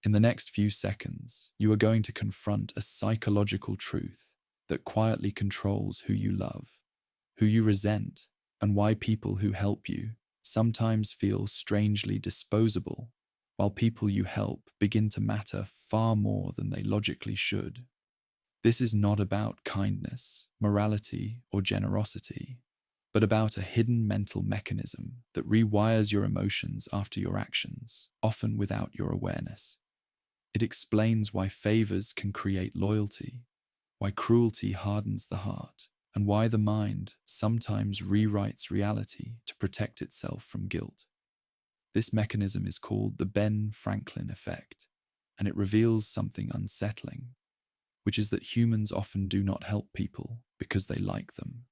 In the next few seconds, you are going to confront a psychological truth that quietly controls who you love, who you resent, and why people who help you sometimes feel strangely disposable, while people you help begin to matter far more than they logically should. This is not about kindness, morality, or generosity, but about a hidden mental mechanism that rewires your emotions after your actions, often without your awareness. It explains why favors can create loyalty, why cruelty hardens the heart, and why the mind sometimes rewrites reality to protect itself from guilt. This mechanism is called the Ben Franklin effect, and it reveals something unsettling, which is that humans often do not help people because they like them,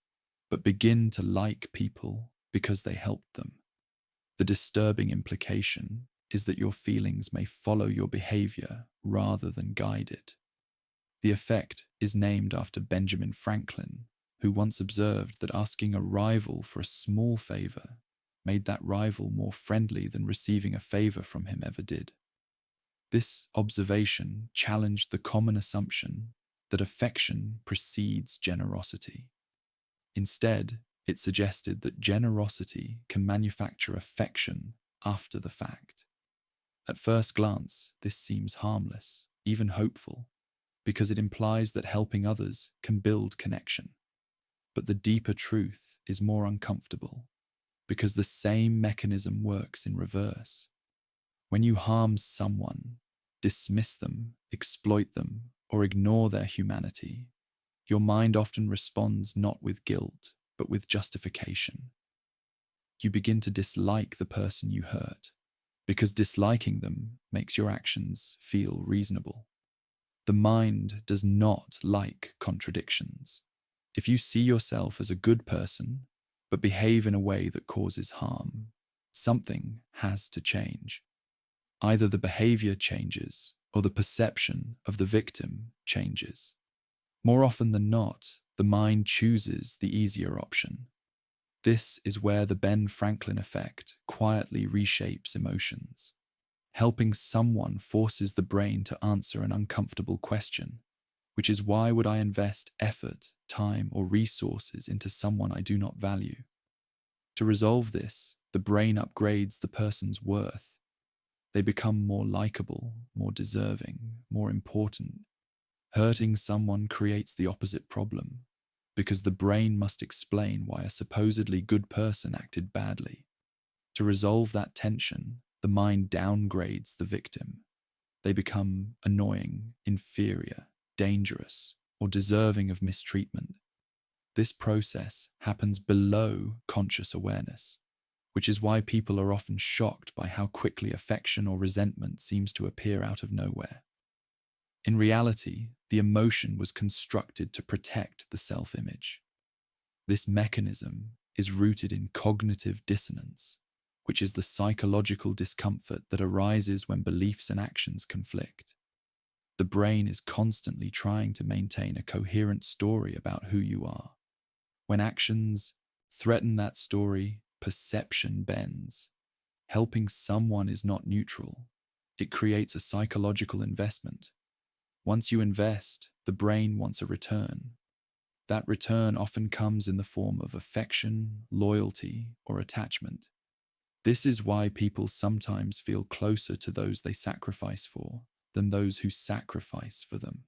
but begin to like people because they helped them. The disturbing implication is that your feelings may follow your behavior rather than guide it. The effect is named after Benjamin Franklin, who once observed that asking a rival for a small favor made that rival more friendly than receiving a favor from him ever did. This observation challenged the common assumption that affection precedes generosity. Instead, it suggested that generosity can manufacture affection after the fact. At first glance, this seems harmless, even hopeful, because it implies that helping others can build connection. But the deeper truth is more uncomfortable, because the same mechanism works in reverse. When you harm someone, dismiss them, exploit them, or ignore their humanity, your mind often responds not with guilt, but with justification. You begin to dislike the person you hurt, because disliking them makes your actions feel reasonable. The mind does not like contradictions. If you see yourself as a good person, but behave in a way that causes harm, something has to change. Either the behavior changes or the perception of the victim changes. More often than not, the mind chooses the easier option. This is where the Ben Franklin effect quietly reshapes emotions. Helping someone forces the brain to answer an uncomfortable question, which is, why would I invest effort, time, or resources into someone I do not value? To resolve this, the brain upgrades the person's worth. They become more likable, more deserving, more important. Hurting someone creates the opposite problem, because the brain must explain why a supposedly good person acted badly. To resolve that tension, the mind downgrades the victim. They become annoying, inferior, dangerous, or deserving of mistreatment. This process happens below conscious awareness, which is why people are often shocked by how quickly affection or resentment seems to appear out of nowhere. In reality, the emotion was constructed to protect the self-image. This mechanism is rooted in cognitive dissonance, which is the psychological discomfort that arises when beliefs and actions conflict. The brain is constantly trying to maintain a coherent story about who you are. When actions threaten that story, perception bends. Helping someone is not neutral. It creates a psychological investment. Once you invest, the brain wants a return. That return often comes in the form of affection, loyalty, or attachment. This is why people sometimes feel closer to those they sacrifice for than those who sacrifice for them.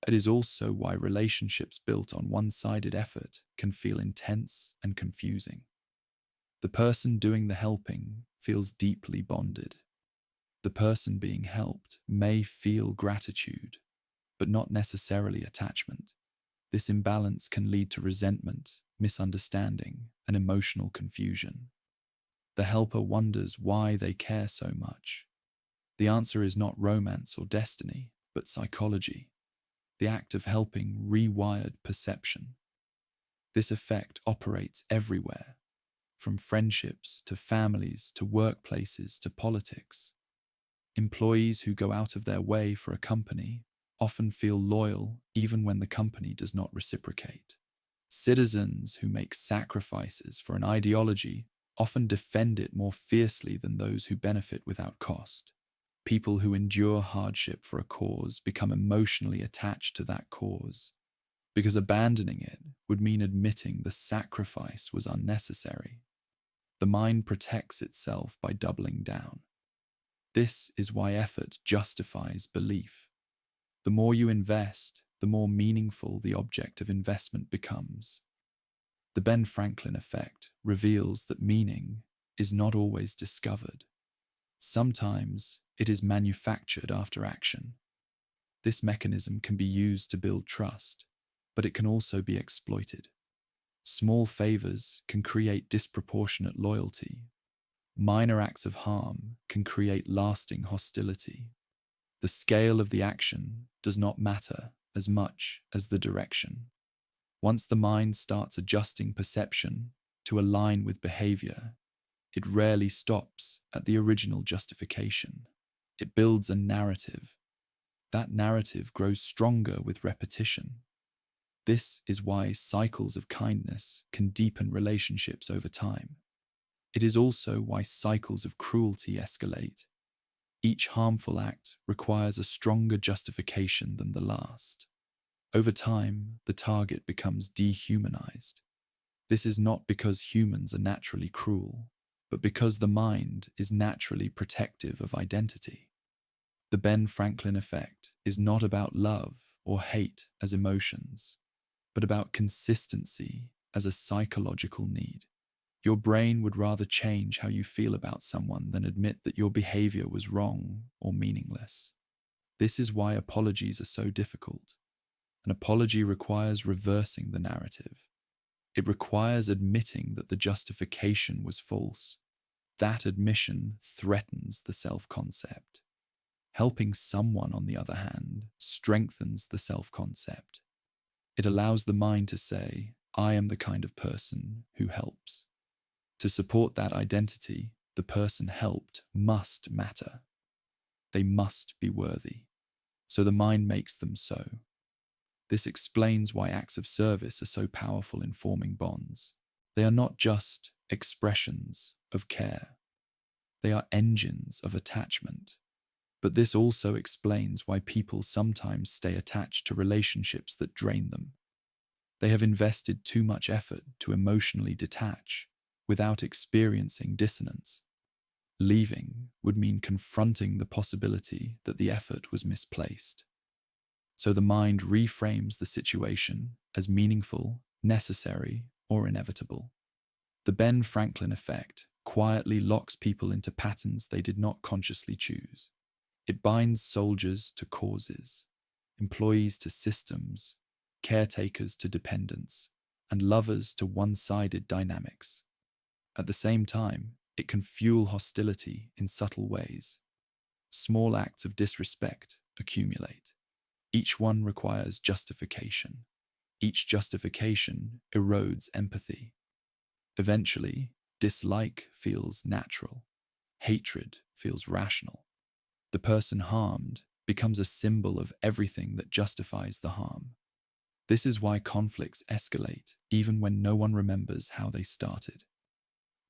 It is also why relationships built on one-sided effort can feel intense and confusing. The person doing the helping feels deeply bonded. The person being helped may feel gratitude, but not necessarily attachment. This imbalance can lead to resentment, misunderstanding, and emotional confusion. The helper wonders why they care so much. The answer is not romance or destiny, but psychology. The act of helping rewired perception. This effect operates everywhere, from friendships to families to workplaces to politics. Employees who go out of their way for a company often feel loyal even when the company does not reciprocate. Citizens who make sacrifices for an ideology often defend it more fiercely than those who benefit without cost. People who endure hardship for a cause become emotionally attached to that cause, because abandoning it would mean admitting the sacrifice was unnecessary. The mind protects itself by doubling down. This is why effort justifies belief. The more you invest, the more meaningful the object of investment becomes. The Ben Franklin effect reveals that meaning is not always discovered. Sometimes it is manufactured after action. This mechanism can be used to build trust, but it can also be exploited. Small favors can create disproportionate loyalty. Minor acts of harm can create lasting hostility. The scale of the action does not matter as much as the direction. Once the mind starts adjusting perception to align with behavior, it rarely stops at the original justification. It builds a narrative. That narrative grows stronger with repetition. This is why cycles of kindness can deepen relationships over time. It is also why cycles of cruelty escalate. Each harmful act requires a stronger justification than the last. Over time, the target becomes dehumanized. This is not because humans are naturally cruel, but because the mind is naturally protective of identity. The Ben Franklin effect is not about love or hate as emotions, but about consistency as a psychological need. Your brain would rather change how you feel about someone than admit that your behavior was wrong or meaningless. This is why apologies are so difficult. An apology requires reversing the narrative. It requires admitting that the justification was false. That admission threatens the self-concept. Helping someone, on the other hand, strengthens the self-concept. It allows the mind to say, I am the kind of person who helps. To support that identity, the person helped must matter. They must be worthy. So the mind makes them so. This explains why acts of service are so powerful in forming bonds. They are not just expressions of care. They are engines of attachment. But this also explains why people sometimes stay attached to relationships that drain them. They have invested too much effort to emotionally detach without experiencing dissonance. Leaving would mean confronting the possibility that the effort was misplaced. So the mind reframes the situation as meaningful, necessary, or inevitable. The Ben Franklin effect quietly locks people into patterns they did not consciously choose. It binds soldiers to causes, employees to systems, caretakers to dependence, and lovers to one-sided dynamics. At the same time, it can fuel hostility in subtle ways. Small acts of disrespect accumulate. Each one requires justification. Each justification erodes empathy. Eventually, dislike feels natural. Hatred feels rational. The person harmed becomes a symbol of everything that justifies the harm. This is why conflicts escalate even when no one remembers how they started.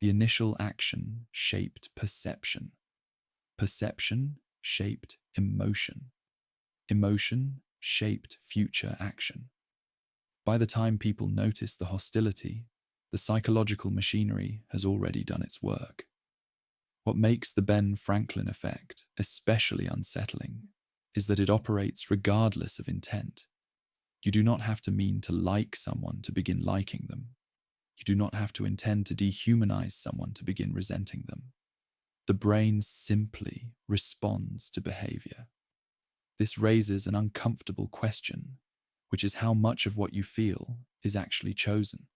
The initial action shaped perception. Perception shaped emotion. Emotion shaped future action. By the time people notice the hostility, the psychological machinery has already done its work. What makes the Ben Franklin effect especially unsettling is that it operates regardless of intent. You do not have to mean to like someone to begin liking them. You do not have to intend to dehumanize someone to begin resenting them. The brain simply responds to behavior. This raises an uncomfortable question, which is how much of what you feel is actually chosen.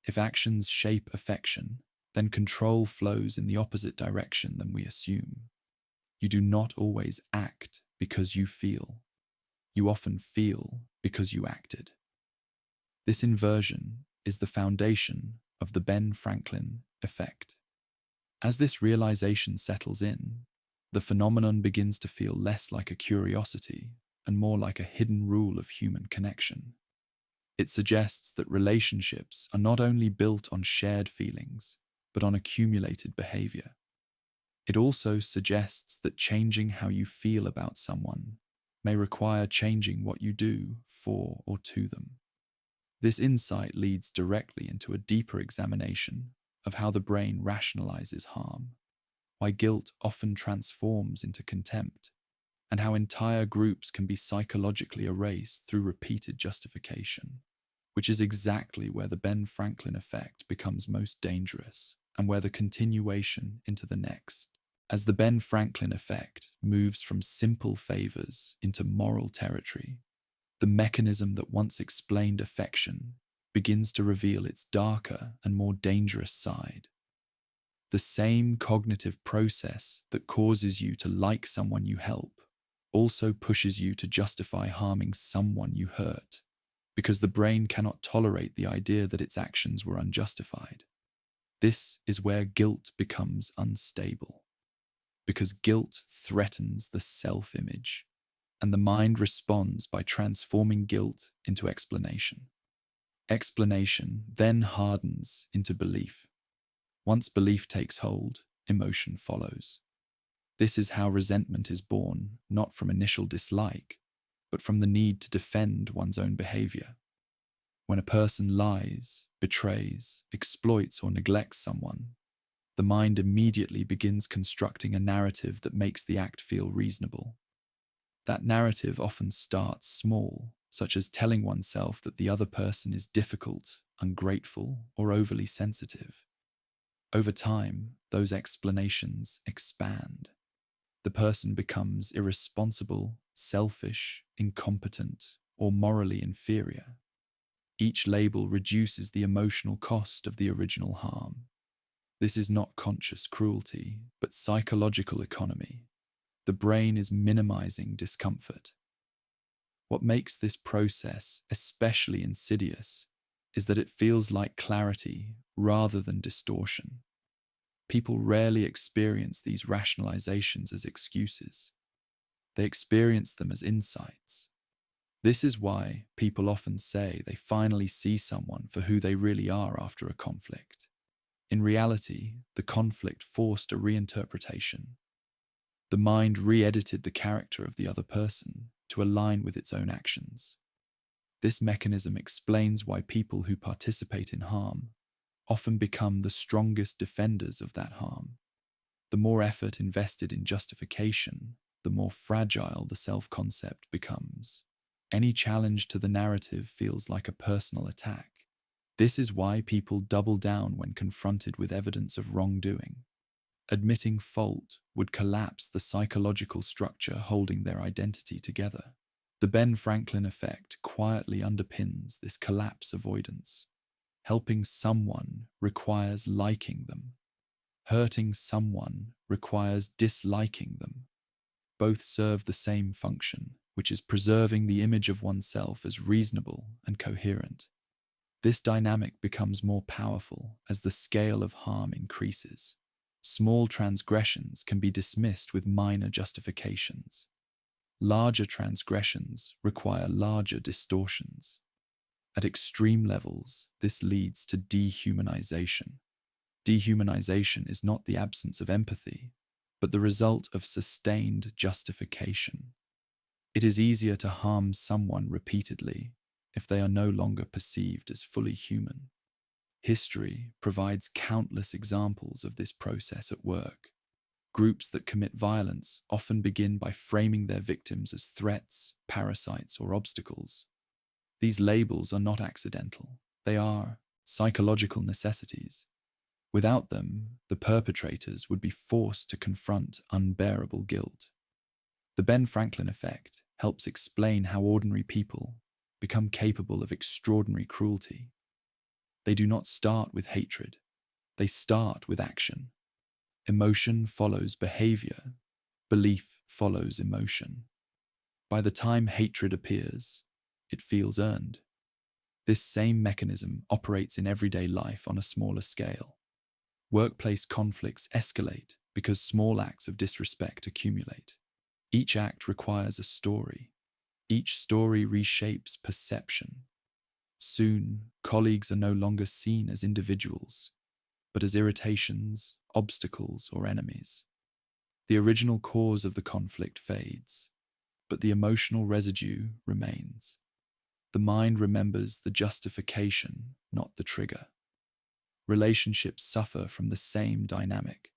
If actions shape affection, then control flows in the opposite direction than we assume. You do not always act because you feel. You often feel because you acted. This inversion is the foundation of the Ben Franklin effect. As this realization settles in, the phenomenon begins to feel less like a curiosity and more like a hidden rule of human connection. It suggests that relationships are not only built on shared feelings, but on accumulated behavior. It also suggests that changing how you feel about someone may require changing what you do for or to them. This insight leads directly into a deeper examination of how the brain rationalizes harm, why guilt often transforms into contempt, and how entire groups can be psychologically erased through repeated justification, which is exactly where the Ben Franklin effect becomes most dangerous and where the continuation into the next. As the Ben Franklin effect moves from simple favors into moral territory, the mechanism that once explained affection begins to reveal its darker and more dangerous side. The same cognitive process that causes you to like someone you help also pushes you to justify harming someone you hurt, because the brain cannot tolerate the idea that its actions were unjustified. This is where guilt becomes unstable, because guilt threatens the self-image, and the mind responds by transforming guilt into explanation. Explanation then hardens into belief. Once belief takes hold, emotion follows. This is how resentment is born, not from initial dislike, but from the need to defend one's own behavior. When a person lies, betrays, exploits, or neglects someone, the mind immediately begins constructing a narrative that makes the act feel reasonable. That narrative often starts small, such as telling oneself that the other person is difficult, ungrateful, or overly sensitive. Over time, those explanations expand. The person becomes irresponsible, selfish, incompetent, or morally inferior. Each label reduces the emotional cost of the original harm. This is not conscious cruelty, but psychological economy. The brain is minimizing discomfort. What makes this process especially insidious is that it feels like clarity rather than distortion. People rarely experience these rationalizations as excuses. They experience them as insights. This is why people often say they finally see someone for who they really are after a conflict. In reality, the conflict forced a reinterpretation. The mind re-edited the character of the other person to align with its own actions. This mechanism explains why people who participate in harm often become the strongest defenders of that harm. The more effort invested in justification, the more fragile the self-concept becomes. Any challenge to the narrative feels like a personal attack. This is why people double down when confronted with evidence of wrongdoing. Admitting fault would collapse the psychological structure holding their identity together. The Ben Franklin effect quietly underpins this collapse avoidance. Helping someone requires liking them. Hurting someone requires disliking them. Both serve the same function, which is preserving the image of oneself as reasonable and coherent. This dynamic becomes more powerful as the scale of harm increases. Small transgressions can be dismissed with minor justifications. Larger transgressions require larger distortions. At extreme levels, this leads to dehumanization. Dehumanization is not the absence of empathy, but the result of sustained justification. It is easier to harm someone repeatedly if they are no longer perceived as fully human. History provides countless examples of this process at work. Groups that commit violence often begin by framing their victims as threats, parasites, or obstacles. These labels are not accidental. They are psychological necessities. Without them, the perpetrators would be forced to confront unbearable guilt. The Ben Franklin effect helps explain how ordinary people become capable of extraordinary cruelty. They do not start with hatred. They start with action. Emotion follows behavior. Belief follows emotion. By the time hatred appears, it feels earned. This same mechanism operates in everyday life on a smaller scale. Workplace conflicts escalate because small acts of disrespect accumulate. Each act requires a story. Each story reshapes perception. Soon, colleagues are no longer seen as individuals, but as irritations, obstacles, or enemies. The original cause of the conflict fades, but the emotional residue remains. The mind remembers the justification, not the trigger. Relationships suffer from the same dynamic.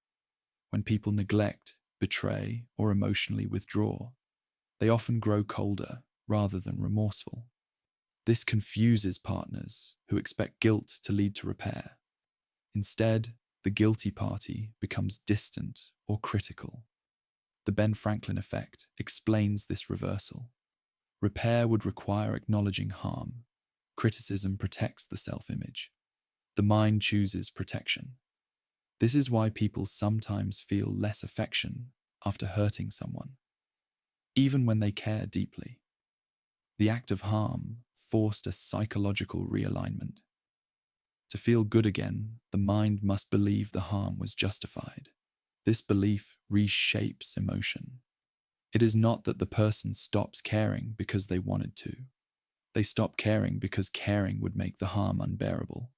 When people neglect, betray, or emotionally withdraw, they often grow colder rather than remorseful. This confuses partners who expect guilt to lead to repair. Instead, the guilty party becomes distant or critical. The Ben Franklin effect explains this reversal. Repair would require acknowledging harm. Criticism protects the self-image. The mind chooses protection. This is why people sometimes feel less affection after hurting someone, even when they care deeply. The act of harm forced a psychological realignment. To feel good again, the mind must believe the harm was justified. This belief reshapes emotion. It is not that the person stops caring because they wanted to. They stop caring because caring would make the harm unbearable.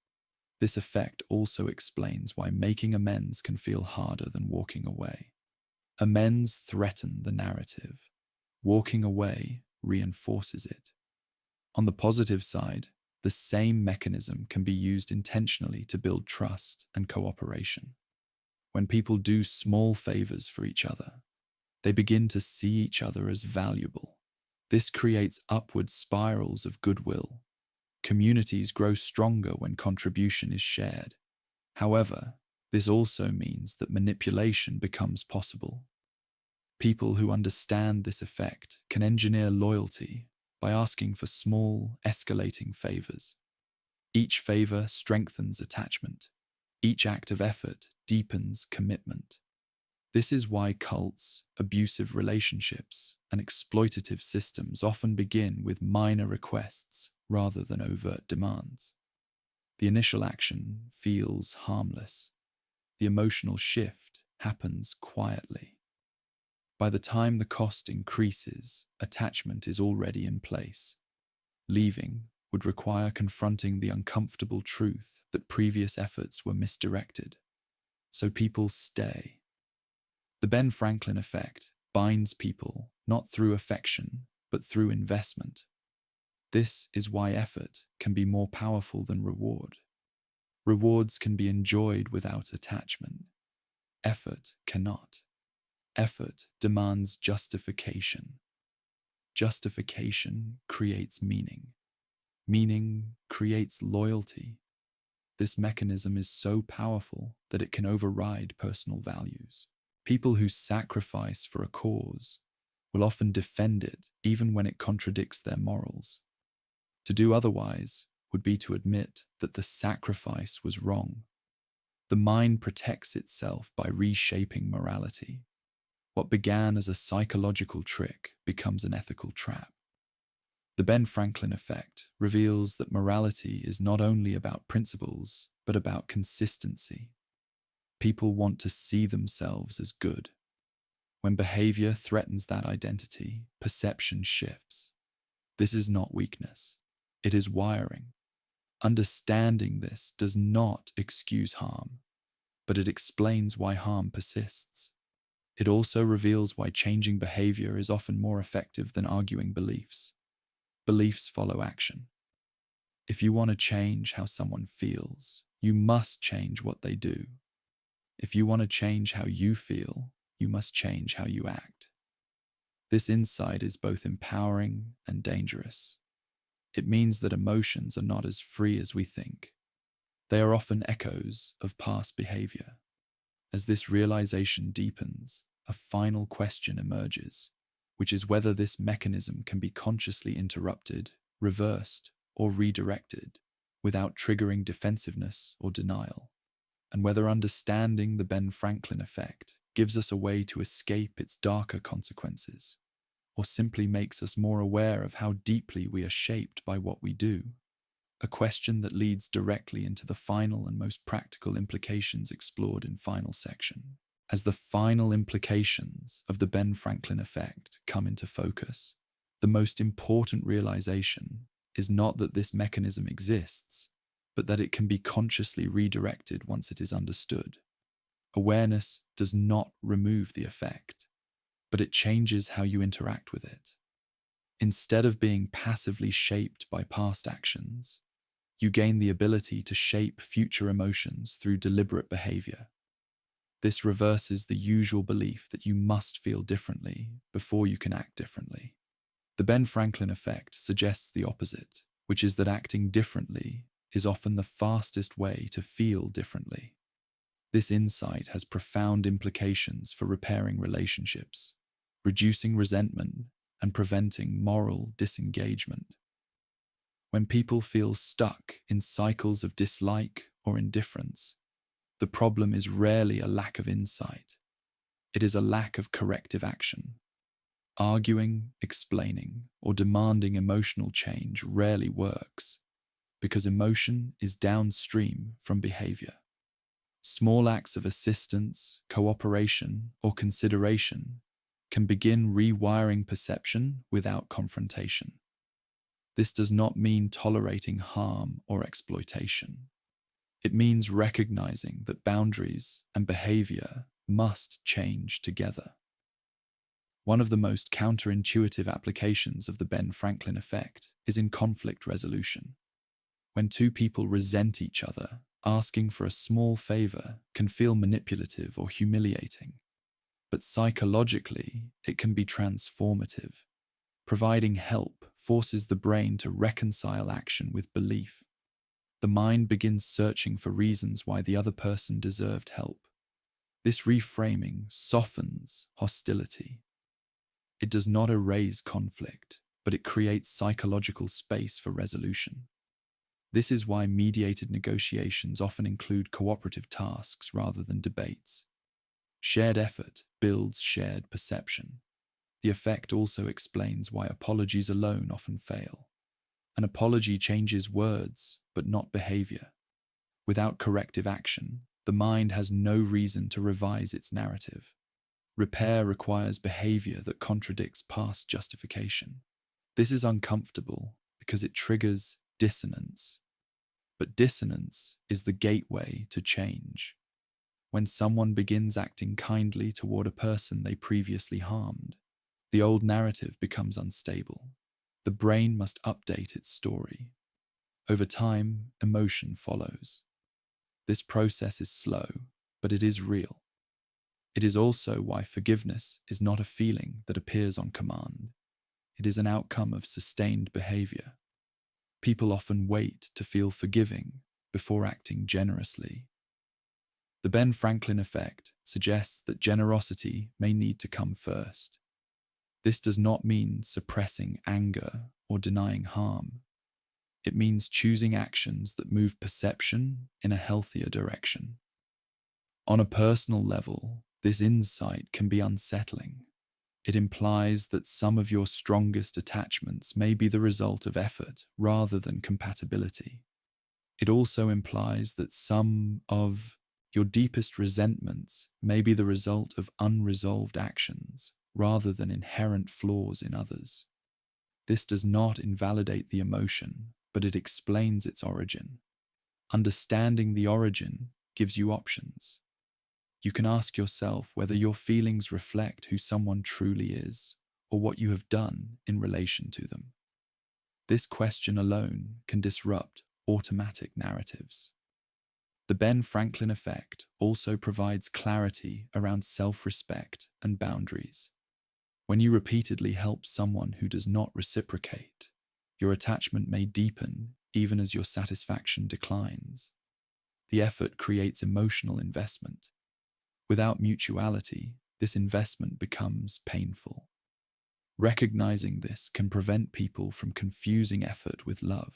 This effect also explains why making amends can feel harder than walking away. Amends threaten the narrative. Walking away reinforces it. On the positive side, the same mechanism can be used intentionally to build trust and cooperation. When people do small favors for each other, they begin to see each other as valuable. This creates upward spirals of goodwill. Communities grow stronger when contribution is shared. However, this also means that manipulation becomes possible. People who understand this effect can engineer loyalty by asking for small, escalating favors. Each favor strengthens attachment. Each act of effort deepens commitment. This is why cults, abusive relationships, and exploitative systems often begin with minor requests rather than overt demands. The initial action feels harmless. The emotional shift happens quietly. By the time the cost increases, attachment is already in place. Leaving would require confronting the uncomfortable truth that previous efforts were misdirected. So people stay. The Ben Franklin effect binds people not through affection, but through investment. This is why effort can be more powerful than reward. Rewards can be enjoyed without attachment. Effort cannot. Effort demands justification. Justification creates meaning. Meaning creates loyalty. This mechanism is so powerful that it can override personal values. People who sacrifice for a cause will often defend it even when it contradicts their morals. To do otherwise would be to admit that the sacrifice was wrong. The mind protects itself by reshaping morality. What began as a psychological trick becomes an ethical trap. The Ben Franklin effect reveals that morality is not only about principles, but about consistency. People want to see themselves as good. When behavior threatens that identity, perception shifts. This is not weakness. It is wiring. Understanding this does not excuse harm, but it explains why harm persists. It also reveals why changing behavior is often more effective than arguing beliefs. Beliefs follow action. If you want to change how someone feels, you must change what they do. If you want to change how you feel, you must change how you act. This insight is both empowering and dangerous. It means that emotions are not as free as we think. They are often echoes of past behavior. As this realization deepens, a final question emerges, which is whether this mechanism can be consciously interrupted, reversed, or redirected without triggering defensiveness or denial, and whether understanding the Ben Franklin effect gives us a way to escape its darker consequences, or simply makes us more aware of how deeply we are shaped by what we do. A question that leads directly into the final and most practical implications explored in final section. As the final implications of the Ben Franklin effect come into focus, the most important realization is not that this mechanism exists, but that it can be consciously redirected once it is understood. Awareness does not remove the effect, but it changes how you interact with it. Instead of being passively shaped by past actions, you gain the ability to shape future emotions through deliberate behavior. This reverses the usual belief that you must feel differently before you can act differently. The Ben Franklin effect suggests the opposite, which is that acting differently is often the fastest way to feel differently. This insight has profound implications for repairing relationships, reducing resentment, and preventing moral disengagement. When people feel stuck in cycles of dislike or indifference, the problem is rarely a lack of insight. It is a lack of corrective action. Arguing, explaining, or demanding emotional change rarely works because emotion is downstream from behavior. Small acts of assistance, cooperation, or consideration can begin rewiring perception without confrontation. This does not mean tolerating harm or exploitation. It means recognizing that boundaries and behavior must change together. One of the most counterintuitive applications of the Ben Franklin effect is in conflict resolution. When two people resent each other, asking for a small favor can feel manipulative or humiliating. But psychologically, it can be transformative. Providing help forces the brain to reconcile action with belief. The mind begins searching for reasons why the other person deserved help. This reframing softens hostility. It does not erase conflict, but it creates psychological space for resolution. This is why mediated negotiations often include cooperative tasks rather than debates. Shared effort builds shared perception. The effect also explains why apologies alone often fail. An apology changes words, but not behavior. Without corrective action, the mind has no reason to revise its narrative. Repair requires behavior that contradicts past justification. This is uncomfortable because it triggers dissonance. But dissonance is the gateway to change. When someone begins acting kindly toward a person they previously harmed, the old narrative becomes unstable. The brain must update its story. Over time, emotion follows. This process is slow, but it is real. It is also why forgiveness is not a feeling that appears on command. It is an outcome of sustained behavior. People often wait to feel forgiving before acting generously. The Ben Franklin effect suggests that generosity may need to come first. This does not mean suppressing anger or denying harm. It means choosing actions that move perception in a healthier direction. On a personal level, this insight can be unsettling. It implies that some of your strongest attachments may be the result of effort rather than compatibility. It also implies that some of your deepest resentments may be the result of unresolved actions rather than inherent flaws in others. This does not invalidate the emotion, but it explains its origin. Understanding the origin gives you options. You can ask yourself whether your feelings reflect who someone truly is or what you have done in relation to them. This question alone can disrupt automatic narratives. The Ben Franklin effect also provides clarity around self-respect and boundaries. When you repeatedly help someone who does not reciprocate, your attachment may deepen even as your satisfaction declines. The effort creates emotional investment. Without mutuality, this investment becomes painful. Recognizing this can prevent people from confusing effort with love.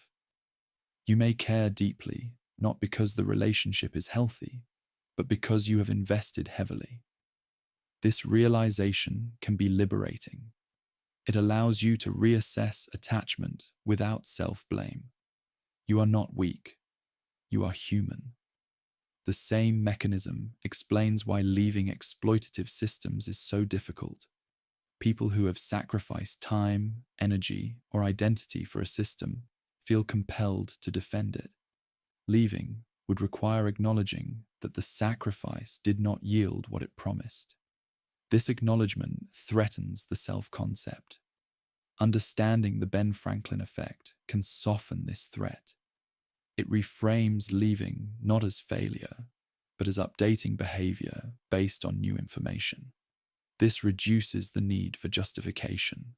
You may care deeply, not because the relationship is healthy, but because you have invested heavily. This realization can be liberating. It allows you to reassess attachment without self-blame. You are not weak. You are human. The same mechanism explains why leaving exploitative systems is so difficult. People who have sacrificed time, energy, or identity for a system feel compelled to defend it. Leaving would require acknowledging that the sacrifice did not yield what it promised. This acknowledgement threatens the self-concept. Understanding the Ben Franklin effect can soften this threat. It reframes leaving not as failure, but as updating behavior based on new information. This reduces the need for justification.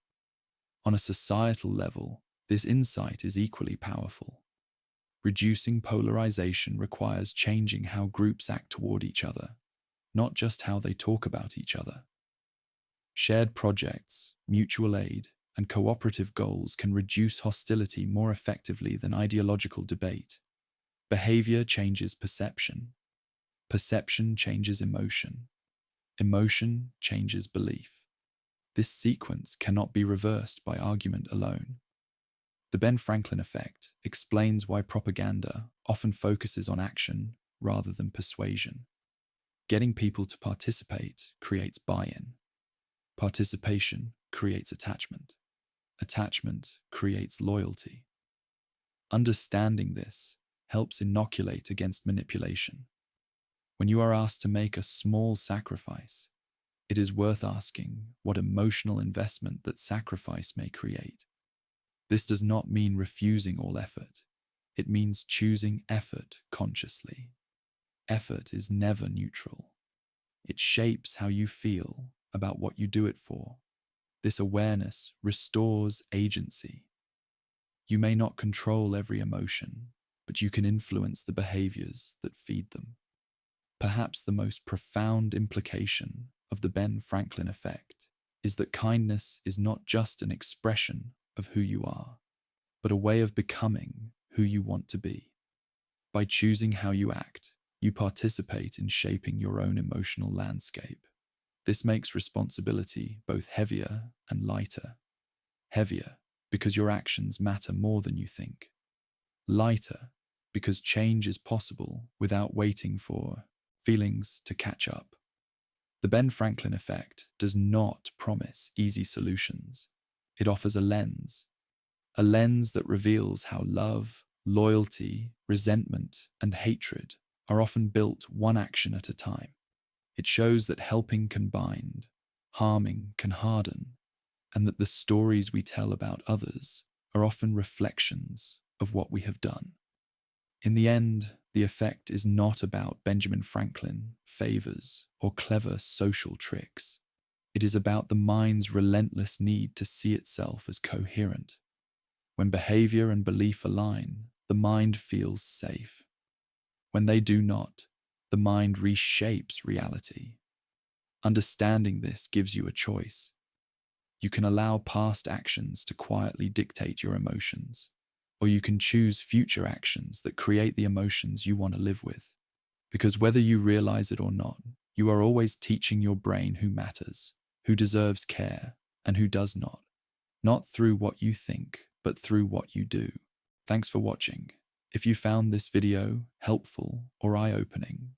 On a societal level, this insight is equally powerful. Reducing polarization requires changing how groups act toward each other, not just how they talk about each other. Shared projects, mutual aid, and cooperative goals can reduce hostility more effectively than ideological debate. Behavior changes perception. Perception changes emotion. Emotion changes belief. This sequence cannot be reversed by argument alone. The Ben Franklin effect explains why propaganda often focuses on action rather than persuasion. Getting people to participate creates buy-in. Participation creates attachment. Attachment creates loyalty. Understanding this helps inoculate against manipulation. When you are asked to make a small sacrifice, it is worth asking what emotional investment that sacrifice may create. This does not mean refusing all effort. It means choosing effort consciously. Effort is never neutral. It shapes how you feel about what you do it for. This awareness restores agency. You may not control every emotion, but you can influence the behaviors that feed them. Perhaps the most profound implication of the Ben Franklin effect is that kindness is not just an expression of who you are, but a way of becoming who you want to be. By choosing how you act, you participate in shaping your own emotional landscape. This makes responsibility both heavier and lighter. Heavier because your actions matter more than you think. Lighter because change is possible without waiting for feelings to catch up. The Ben Franklin effect does not promise easy solutions. It offers a lens that reveals how love, loyalty, resentment, and hatred are often built one action at a time. It shows that helping can bind, harming can harden, and that the stories we tell about others are often reflections of what we have done. In the end, the effect is not about Benjamin Franklin, favors, or clever social tricks. It is about the mind's relentless need to see itself as coherent. When behavior and belief align, the mind feels safe. When they do not, the mind reshapes reality. Understanding this gives you a choice. You can allow past actions to quietly dictate your emotions, or you can choose future actions that create the emotions you want to live with. Because whether you realize it or not, you are always teaching your brain who matters, who deserves care, and who does not. Not through what you think, but through what you do. Thanks for watching. If you found this video helpful or eye-opening,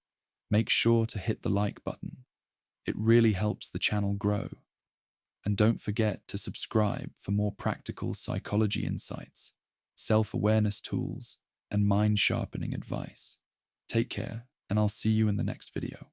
make sure to hit the like button. It really helps the channel grow. And don't forget to subscribe for more practical psychology insights, self-awareness tools, and mind-sharpening advice. Take care, and I'll see you in the next video.